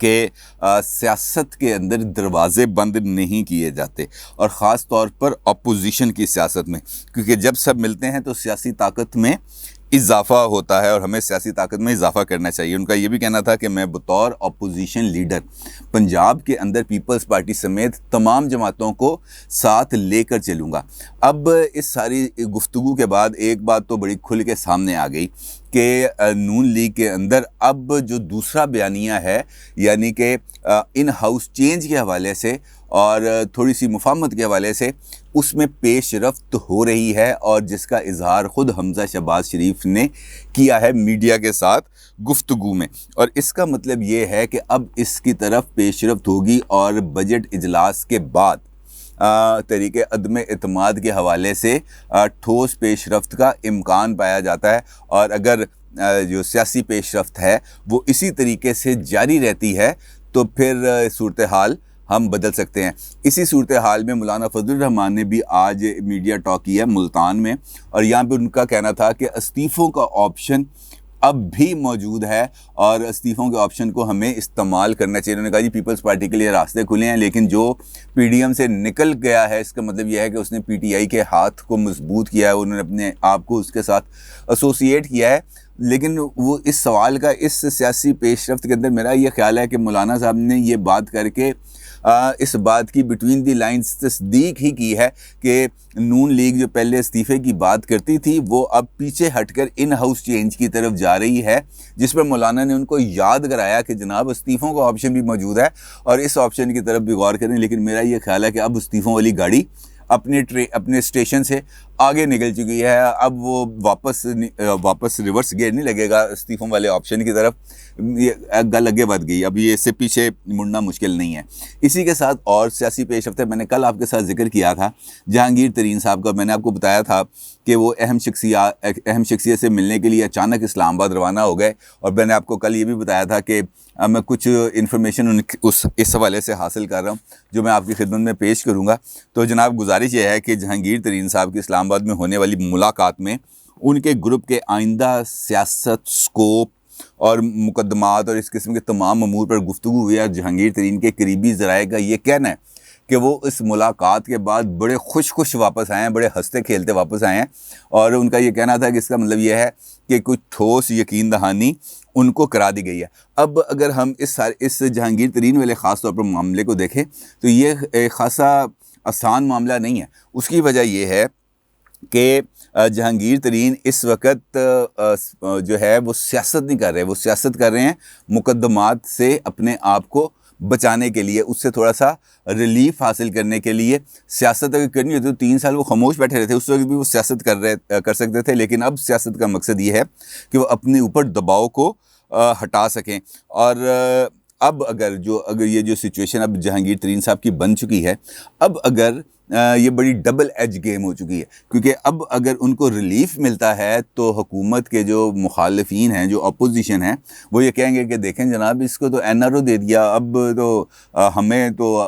کہ سیاست کے اندر دروازے بند نہیں کیے جاتے، اور خاص طور پر اپوزیشن کی سیاست میں، کیونکہ جب سب ملتے ہیں تو سیاسی طاقت میں اضافہ ہوتا ہے، اور ہمیں سیاسی طاقت میں اضافہ کرنا چاہیے۔ ان کا یہ بھی کہنا تھا کہ میں بطور اپوزیشن لیڈر پنجاب کے اندر پیپلز پارٹی سمیت تمام جماعتوں کو ساتھ لے کر چلوں گا۔ اب اس ساری گفتگو کے بعد ایک بات تو بڑی کھل کے سامنے آ گئی کہ نون لیگ کے اندر اب جو دوسرا بیانیہ ہے، یعنی کہ ان ہاؤس چینج کے حوالے سے اور تھوڑی سی مفاہمت کے حوالے سے، اس میں پیش رفت ہو رہی ہے، اور جس کا اظہار خود حمزہ شہباز شریف نے کیا ہے میڈیا کے ساتھ گفتگو میں۔ اور اس کا مطلب یہ ہے کہ اب اس کی طرف پیش رفت ہوگی، اور بجٹ اجلاس کے بعد طریقے عدم اعتماد کے حوالے سے ٹھوس پیش رفت کا امکان پایا جاتا ہے، اور اگر جو سیاسی پیش رفت ہے وہ اسی طریقے سے جاری رہتی ہے تو پھر صورتحال ہم بدل سکتے ہیں۔ اسی صورتحال میں مولانا فضل الرحمان نے بھی آج میڈیا ٹاک کی ہے ملتان میں، اور یہاں پہ ان کا کہنا تھا کہ استعفوں کا آپشن اب بھی موجود ہے، اور استعفوں کے آپشن کو ہمیں استعمال کرنا چاہیے۔ انہوں نے کہا جی پیپلز پارٹی کے لیے راستے کھلے ہیں، لیکن جو پی ڈی ایم سے نکل گیا ہے، اس کا مطلب یہ ہے کہ اس نے پی ٹی آئی کے ہاتھ کو مضبوط کیا ہے، انہوں نے اپنے آپ کو اس کے ساتھ ایسوسیٹ کیا ہے۔ لیکن وہ اس سوال کا اس سیاسی پیش رفت کے اندر میرا یہ خیال ہے کہ مولانا صاحب نے یہ بات کر کے اس بات کی بٹوین دی لائنز تصدیق ہی کی ہے کہ نون لیگ جو پہلے استعفے کی بات کرتی تھی وہ اب پیچھے ہٹ کر ان ہاؤس چینج کی طرف جا رہی ہے، جس پر مولانا نے ان کو یاد کرایا کہ جناب استعفوں کا آپشن بھی موجود ہے، اور اس آپشن کی طرف بھی غور کریں۔ لیکن میرا یہ خیال ہے کہ اب استعفوں والی گاڑی اپنے اسٹیشن سے آگے نکل چکی ہے، اب وہ واپس ریورس گیئر نہیں لگے گا استعفوں والے آپشن کی طرف، یہ گل آگے بڑھ گئی، اب یہ اس سے پیچھے مڑنا مشکل نہیں ہے۔ اسی کے ساتھ اور سیاسی پیش رفت ہے، میں نے کل آپ کے ساتھ ذکر کیا تھا جہانگیر ترین صاحب کا، میں نے آپ کو بتایا تھا کہ وہ اہم شخصیت سے ملنے کے لیے اچانک اسلام آباد روانہ ہو گئے، اور میں نے آپ کو کل یہ بھی بتایا تھا کہ میں کچھ انفارمیشن اس حوالے سے حاصل کر رہا ہوں جو میں آپ کی خدمت میں پیش کروں گا۔ تو جناب گزارش یہ ہے کہ جہانگیر ترین صاحب کی اسلام آباد میں ہونے والی ملاقات میں ان کے گروپ کے آئندہ سیاست، سکوپ اور مقدمات اور اس قسم کے تمام امور پر گفتگو ہوئی ہے۔ جہانگیر ترین کے قریبی ذرائع کا یہ کہنا ہے کہ وہ اس ملاقات کے بعد بڑے خوش واپس آئے ہیں، بڑے ہنستے کھیلتے واپس آئے ہیں، اور ان کا یہ کہنا تھا کہ اس کا مطلب یہ ہے کہ کچھ ٹھوس یقین دہانی ان کو کرا دی گئی ہے۔ اب اگر ہم اس جہانگیر ترین والے خاص طور پر معاملے کو دیکھیں تو یہ خاصا آسان معاملہ نہیں ہے۔ اس کی وجہ یہ ہے کہ جہانگیر ترین اس وقت جو ہے وہ سیاست نہیں کر رہے، وہ سیاست کر رہے ہیں مقدمات سے اپنے آپ کو بچانے کے لیے، اس سے تھوڑا سا ریلیف حاصل کرنے کے لیے۔ سیاست اگر کرنی ہوتی تو 3 سال وہ خاموش بیٹھے رہتے، اس وقت بھی وہ سیاست کر سکتے تھے، لیکن اب سیاست کا مقصد یہ ہے کہ وہ اپنے اوپر دباؤ کو ہٹا سکیں۔ اور اب اگر یہ جو سچویشن اب جہانگیر ترین صاحب کی بن چکی ہے، اب اگر یہ بڑی ڈبل ایج گیم ہو چکی ہے، کیونکہ اب اگر ان کو ریلیف ملتا ہے تو حکومت کے جو مخالفین ہیں، جو اپوزیشن ہیں، وہ یہ کہیں گے کہ دیکھیں جناب اس کو تو این آر او دے دیا، اب تو ہمیں تو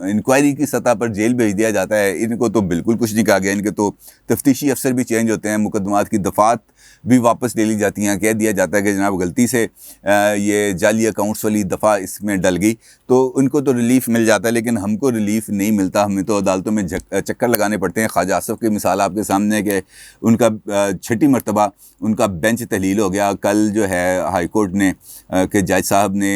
انکوائری کی سطح پر جیل بھیج دیا جاتا ہے، ان کو تو بالکل کچھ نہیں کہا گیا، ان کے تو تفتیشی افسر بھی چینج ہوتے ہیں، مقدمات کی دفعات بھی واپس لے لی جاتی ہیں، کہہ دیا جاتا ہے کہ جناب غلطی سے یہ جعلی اکاؤنٹس والی دفعہ اس میں ڈل گئی، تو ان کو تو ریلیف مل جاتا ہے، لیکن ہم کو ریلیف نہیں ملتا، ہمیں تو عدالتوں میں چکر لگانے پڑتے ہیں۔ خواجہ آصف کی مثال آپ کے سامنے ہے کہ ان کا 6ٹی مرتبہ ان کا بینچ تحلیل ہو گیا۔ کل جو ہے ہائی کورٹ نے کہ جج صاحب نے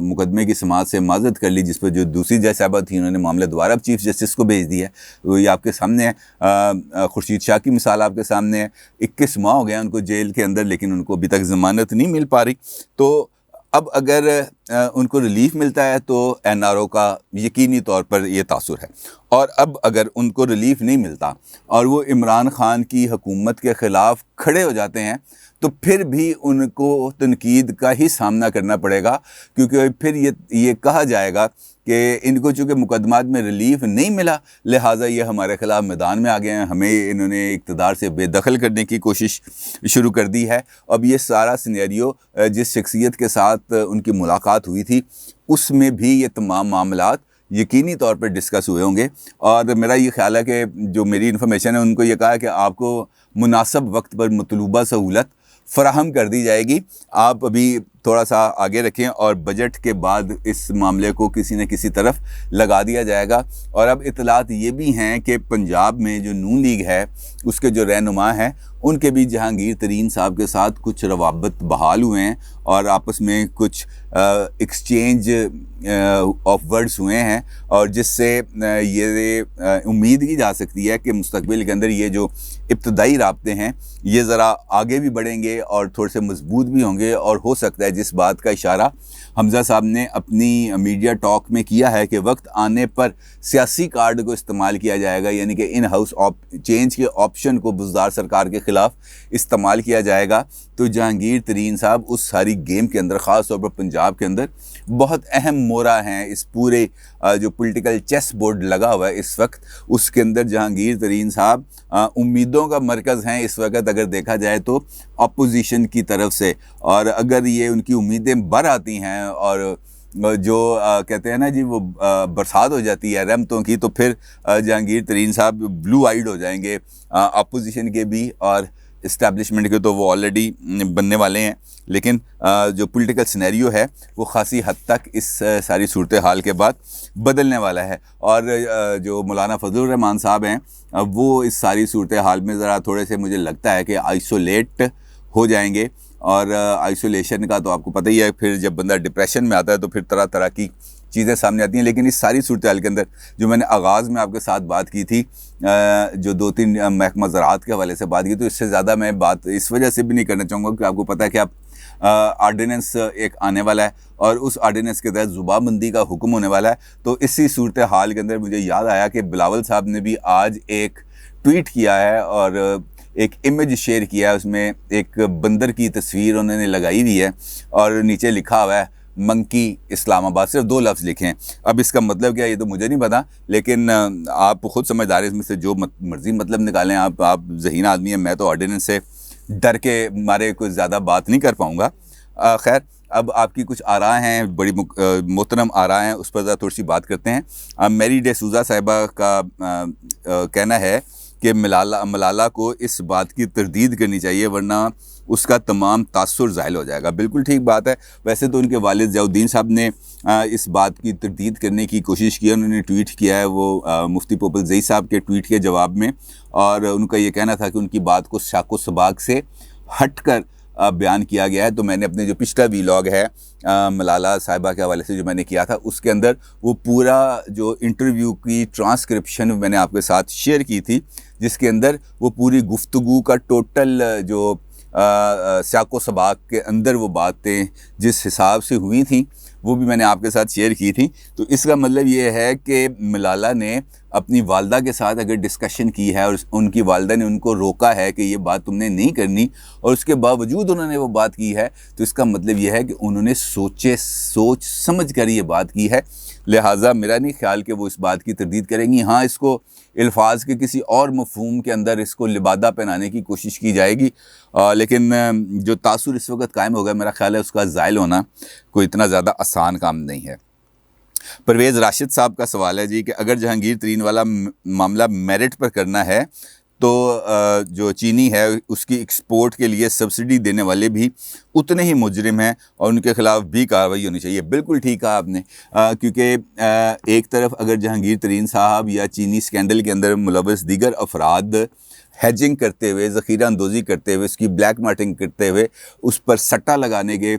مقدمے کی سماعت سے معذرت کر لی، جس پر جو دوسری جج صاحبہ تھیں انہوں نے معاملہ دوبارہ چیف جسٹس کو بھیج دیا ہے، وہ یہ آپ کے سامنے ہے۔ خورشید شاہ کی مثال آپ کے سامنے ہے، 21 ماہ ہو گیا ان کو جیل کے اندر، لیکن ان کو ابھی تک ضمانت نہیں مل پا رہی۔ تو اب اگر ان کو ریلیف ملتا ہے تو این آر او کا یقینی طور پر یہ تاثر ہے، اور اب اگر ان کو ریلیف نہیں ملتا اور وہ عمران خان کی حکومت کے خلاف کھڑے ہو جاتے ہیں تو پھر بھی ان کو تنقید کا ہی سامنا کرنا پڑے گا، کیونکہ پھر یہ کہا جائے گا کہ ان کو چونکہ مقدمات میں ریلیف نہیں ملا لہٰذا یہ ہمارے خلاف میدان میں آ گئے ہیں، ہمیں انہوں نے اقتدار سے بے دخل کرنے کی کوشش شروع کر دی ہے۔ اب یہ سارا سینیریو جس شخصیت کے ساتھ ان کی ملاقات ہوئی تھی اس میں بھی یہ تمام معاملات یقینی طور پر ڈسکس ہوئے ہوں گے، اور میرا یہ خیال ہے کہ جو میری انفارمیشن ہے ان کو یہ کہا کہ آپ کو مناسب وقت پر مطلوبہ سہولت فراہم کر دی جائے گی۔ آپ ابھی تھوڑا سا آگے رکھیں اور بجٹ کے بعد اس معاملے کو کسی نہ کسی طرف لگا دیا جائے گا۔ اور اب اطلاعات یہ بھی ہیں کہ پنجاب میں جو نون لیگ ہے اس کے جو رہنما ہیں ان کے بھی جہانگیر ترین صاحب کے ساتھ کچھ روابط بحال ہوئے ہیں اور آپس میں کچھ ایکسچینج آف ورڈز ہوئے ہیں، اور جس سے یہ امید کی جا سکتی ہے کہ مستقبل کے اندر یہ جو ابتدائی رابطے ہیں یہ ذرا آگے بھی بڑھیں گے اور تھوڑے سے مضبوط بھی ہوں گے۔ اور ہو سکتا ہے جس بات کا اشارہ حمزہ صاحب نے اپنی میڈیا ٹاک میں کیا ہے کہ وقت آنے پر سیاسی کارڈ کو استعمال کیا جائے گا، یعنی کہ ان ہاؤس چینج کے آپشن کو بزدار سرکار کے خلاف استعمال کیا جائے گا، تو جہانگیر ترین صاحب اس ساری گیم کے اندر خاص طور پر پنجاب کے اندر بہت اہم مورا ہیں۔ اس پورے جو پولیٹیکل چیس بورڈ لگا ہوا ہے اس وقت، اس کے اندر جہانگیر ترین صاحب امیدوں کا مرکز ہیں اس وقت اگر دیکھا جائے تو اپوزیشن کی طرف سے، اور اگر یہ ان کی امیدیں بر آتی ہیں اور جو کہتے ہیں نا جی وہ برسات ہو جاتی ہے رحمتوں کی، تو پھر جہانگیر ترین صاحب بلو آئیڈ ہو جائیں گے اپوزیشن کے بھی اور اسٹیبلشمنٹ کے، تو وہ آلریڈی بننے والے ہیں۔ لیکن جو پولیٹیکل سینیریو ہے وہ خاصی حد تک اس ساری صورتحال کے بعد بدلنے والا ہے، اور جو مولانا فضل الرحمان صاحب ہیں وہ اس ساری صورتحال میں ذرا تھوڑے سے مجھے لگتا ہے کہ آئسولیٹ ہو جائیں گے، اور آئسولیشن کا تو آپ کو پتہ ہی ہے، پھر جب بندہ ڈپریشن میں آتا ہے تو پھر طرح طرح کی چیزیں سامنے آتی ہیں۔ لیکن اس ساری صورتحال کے اندر جو میں نے آغاز میں آپ کے ساتھ بات کی تھی، جو 2-3 محکمہ زراعت کے حوالے سے بات کی، تو اس سے زیادہ میں بات اس وجہ سے بھی نہیں کرنا چاہوں گا کہ آپ کو پتہ ہے کہ آپ آرڈیننس ایک آنے والا ہے اور اس آرڈیننس کے تحت زبان بندی کا حکم ہونے والا ہے۔ تو اسی صورتحال کے اندر مجھے یاد آیا کہ بلاول صاحب نے بھی آج ایک ٹویٹ کیا ہے اور ایک امیج شیئر کیا ہے، اس میں ایک بندر کی تصویر انہوں نے لگائی ہوئی ہے اور نیچے لکھا ہوا ہے منکی اسلام آباد، صرف 2 لفظ لکھے ہیں۔ اب اس کا مطلب کیا ہے یہ تو مجھے نہیں پتا، لیکن آپ خود سمجھدار اس میں سے جو مرضی مطلب نکالیں، آپ ذہین آدمی ہیں، میں تو آرڈیننس سے ڈر کے مارے کوئی زیادہ بات نہیں کر پاؤں گا۔ خیر، اب آپ کی کچھ آراء ہیں، بڑی محترم آراء ہیں، اس پر ذرا تھوڑی سی بات کرتے ہیں۔ میری ڈیسوزا صاحبہ کا کہنا ہے کہ ملالہ کو اس بات کی تردید کرنی چاہیے ورنہ اس کا تمام تاثر زائل ہو جائے گا۔ بالکل ٹھیک بات ہے۔ ویسے تو ان کے والد ضیاء الدین صاحب نے اس بات کی تردید کرنے کی کوشش کی، انہوں نے ٹویٹ کیا ہے وہ مفتی پوپل زئی صاحب کے ٹویٹ کے جواب میں، اور ان کا یہ کہنا تھا کہ ان کی بات کو ساق و سباق سے ہٹ کر بیان کیا گیا ہے۔ تو میں نے اپنے جو پچھلا ویلاگ ہے ملالہ صاحبہ کے حوالے سے جو میں نے کیا تھا، اس کے اندر وہ پورا جو انٹرویو کی ٹرانسکرپشن میں نے آپ کے ساتھ شیئر کی تھی، جس کے اندر وہ پوری گفتگو کا ٹوٹل جو سیاق و سباق کے اندر وہ باتیں جس حساب سے ہوئی تھیں وہ بھی میں نے آپ کے ساتھ شیئر کی تھی۔ تو اس کا مطلب یہ ہے کہ ملالہ نے اپنی والدہ کے ساتھ اگر ڈسکشن کی ہے اور ان کی والدہ نے ان کو روکا ہے کہ یہ بات تم نے نہیں کرنی، اور اس کے باوجود انہوں نے وہ بات کی ہے، تو اس کا مطلب یہ ہے کہ انہوں نے سوچ سمجھ کر یہ بات کی ہے۔ لہٰذا میرا نہیں خیال کہ وہ اس بات کی تردید کریں گی۔ ہاں، اس کو الفاظ کے کسی اور مفہوم کے اندر اس کو لبادہ پہنانے کی کوشش کی جائے گی، لیکن جو تاثر اس وقت قائم ہوگا میرا خیال ہے اس کا زائل ہونا کوئی اتنا زیادہ آسان کام نہیں ہے۔ پرویز راشد صاحب کا سوال ہے جی کہ اگر جہانگیر ترین والا معاملہ میرٹ پر کرنا ہے تو جو چینی ہے اس کی ایکسپورٹ کے لیے سبسڈی دینے والے بھی اتنے ہی مجرم ہیں اور ان کے خلاف بھی کارروائی ہونی چاہیے۔ بالکل ٹھیک کہا آپ نے، کیونکہ ایک طرف اگر جہانگیر ترین صاحب یا چینی سکینڈل کے اندر ملوث دیگر افراد ہیجنگ کرتے ہوئے، ذخیرہ اندوزی کرتے ہوئے، اس کی بلیک مارکیٹنگ کرتے ہوئے اس پر سٹا لگانے کے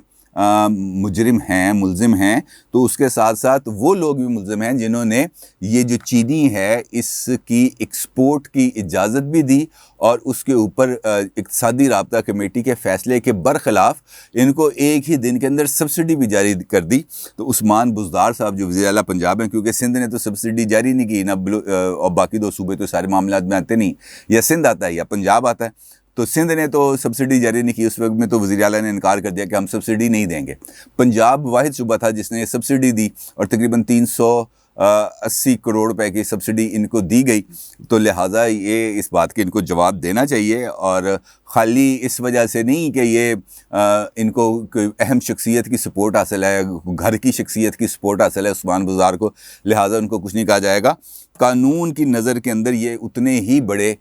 مجرم ہیں، ملزم ہیں، تو اس کے ساتھ ساتھ وہ لوگ بھی ملزم ہیں جنہوں نے یہ جو چینی ہے اس کی ایکسپورٹ کی اجازت بھی دی اور اس کے اوپر اقتصادی رابطہ کمیٹی کے فیصلے کے برخلاف ان کو ایک ہی دن کے اندر سبسڈی بھی جاری کر دی۔ تو عثمان بزدار صاحب جو وزیر اعلیٰ پنجاب ہیں، کیونکہ سندھ نے تو سبسڈی جاری نہیں کی نہ، اور باقی 2 صوبے تو سارے معاملات میں آتے نہیں، یا سندھ آتا ہے یا پنجاب آتا ہے، تو سندھ نے تو سبسڈی جاری نہیں کی۔ اس وقت میں تو وزیر اعلیٰ نے انکار کر دیا کہ ہم سبسڈی نہیں دیں گے۔ پنجاب واحد صوبہ تھا جس نے سبسڈی دی اور تقریباً 380 کروڑ روپے کی سبسڈی ان کو دی گئی۔ تو لہٰذا یہ اس بات کے ان کو جواب دینا چاہیے، اور خالی اس وجہ سے نہیں کہ یہ ان کو اہم شخصیت کی سپورٹ حاصل ہے، گھر کی شخصیت کی سپورٹ حاصل ہے عثمان بزدار کو، لہٰذا ان کو کچھ نہیں کہا جائے گا۔ قانون کی نظر کے اندر یہ اتنے ہی بڑے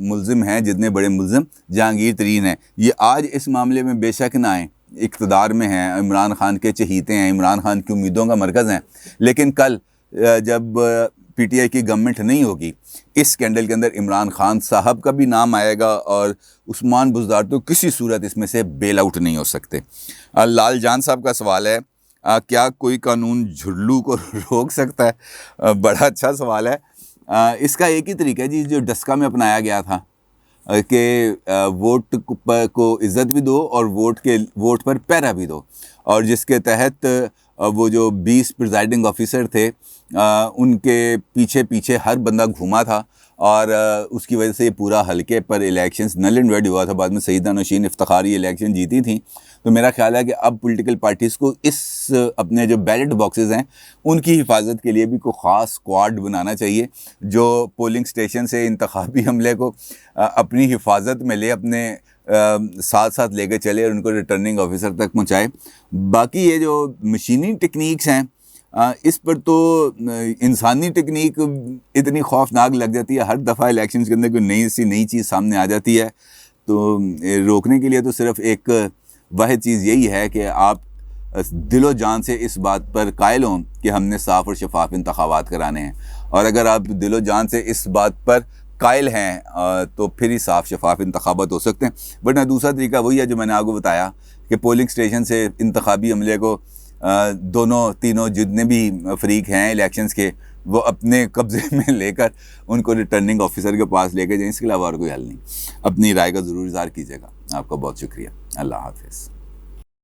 ملزم ہیں جتنے بڑے ملزم جہانگیر ترین ہیں۔ یہ آج اس معاملے میں بے شک نہ آئیں، اقتدار میں ہیں، عمران خان کے چہیتے ہیں، عمران خان کی امیدوں کا مرکز ہیں، لیکن کل جب پی ٹی آئی کی گورنمنٹ نہیں ہوگی، اس اسکینڈل کے اندر عمران خان صاحب کا بھی نام آئے گا اور عثمان بزدار تو کسی صورت اس میں سے بیل آؤٹ نہیں ہو سکتے۔ لال جان صاحب کا سوال ہے کیا کوئی قانون جھلو کو روک سکتا ہے؟ بڑا اچھا سوال ہے۔ اس کا ایک ہی طریقہ ہے جی، جو ڈسکا میں اپنایا گیا تھا کہ ووٹ کو عزت بھی دو اور ووٹ پر پیرا بھی دو، اور جس کے تحت وہ جو 20 پریزائڈنگ آفیسر تھے ان کے پیچھے پیچھے ہر بندہ گھوما تھا، اور اس کی وجہ سے یہ پورا حلقے پر الیکشنز نل اینڈ ویڈ ہوا تھا۔ بعد میں سیدہ نوشین افتخاری الیکشن جیتی تھیں۔ تو میرا خیال ہے کہ اب پولیٹیکل پارٹیز کو اس اپنے جو بیلٹ باکسز ہیں ان کی حفاظت کے لیے بھی کوئی خاص اسکواڈ بنانا چاہیے، جو پولنگ سٹیشن سے انتخابی عملے کو اپنی حفاظت میں لے، اپنے ساتھ ساتھ لے کے چلے اور ان کو ریٹرننگ آفیسر تک پہنچائے۔ باقی یہ جو مشینی ٹیکنیکس ہیں اس پر تو انسانی ٹیکنیک اتنی خوفناک لگ جاتی ہے، ہر دفعہ الیکشنز کے اندر کوئی نئی چیز سامنے آ جاتی ہے، تو روکنے کے لیے تو صرف ایک واحد چیز یہی ہے کہ آپ دل و جان سے اس بات پر قائل ہوں کہ ہم نے صاف اور شفاف انتخابات کرانے ہیں، اور اگر آپ دل و جان سے اس بات پر قائل ہیں تو پھر ہی صاف شفاف انتخابات ہو سکتے ہیں۔ ورنہ دوسرا طریقہ وہی ہے جو میں نے آپ کو بتایا کہ پولنگ سٹیشن سے انتخابی عملے کو دونوں تینوں جتنے بھی فریق ہیں الیکشنز کے وہ اپنے قبضے میں لے کر ان کو ریٹرننگ آفیسر کے پاس لے کے جائیں۔ اس کے علاوہ اور کوئی حل نہیں۔ اپنی رائے کا ضرور اظہار کیجیے گا۔ آپ کا بہت شکریہ۔ اللہ حافظ۔